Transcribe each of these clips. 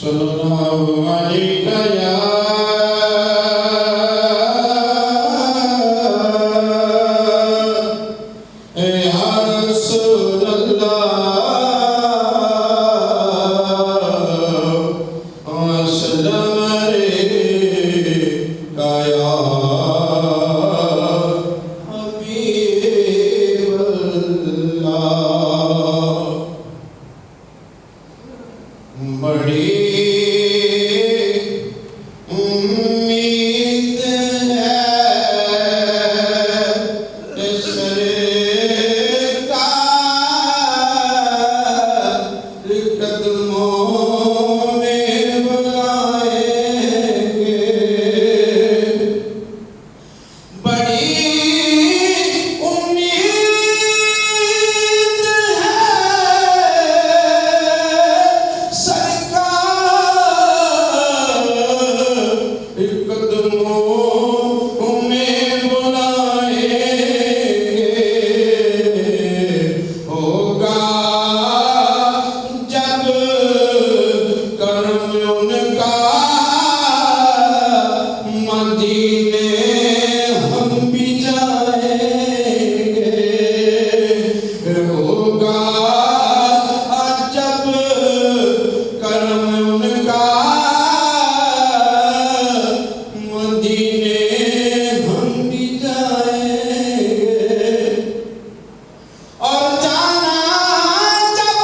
صلی اللہ علیہ یا رسول اللہ وسلم علیکہ یا حبیب اللہ۔ بڑی امید ہے سرکار قدموں میں بلائیں گے۔ بڑی امید ہے سرکار قدموں میں بلائیں گے۔ ہوگا جب کرم ان کا مدینے ہم بھی جائیں گے۔ ہوگا جب کرم ان کا مدینے ہم بھی جائیں گے۔ اور جانا جب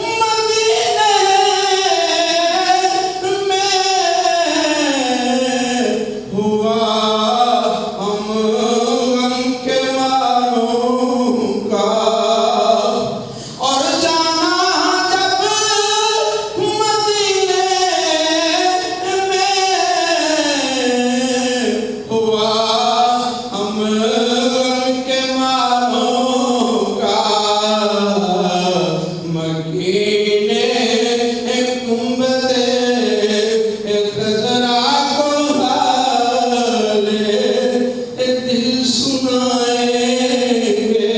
مدینے میں ہوا ہم غم کے ماروں کا۔ اور جانا جب مدینے میں ہوا ہم غم کے ماروں کا۔ مکینے گنبد خضرا کو حال دل سنائیں گے۔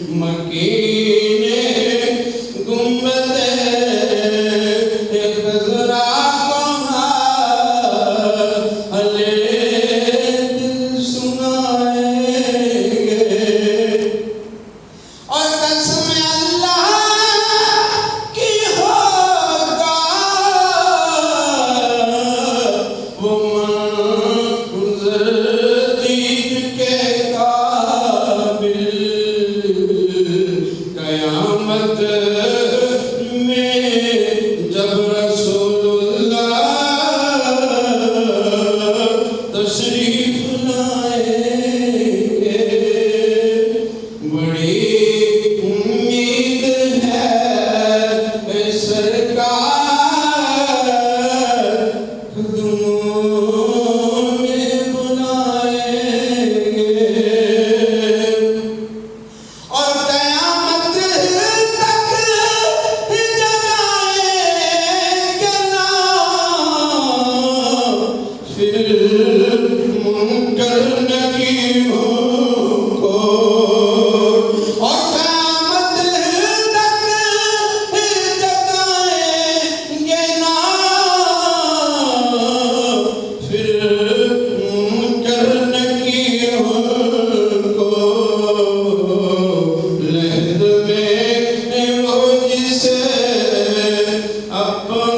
مکینے گنبد خضرا کو حال دل سنائیں گے۔ اور قسم اللہ کی ہوگا وہ منظر دید کے قابل۔ قیامت میں جب رسول اللہ تشریف لائیں گے۔ بڑی امید ہے سرکار قدموں میں بلائیں گے۔ اور قیامت تک جگائیں گے نا پھر منکر نکیروں کو۔ اور قیامت تک جگائیں گے نا پھر منکر نکیروں کو۔ لحد میں وہ جسے اپنا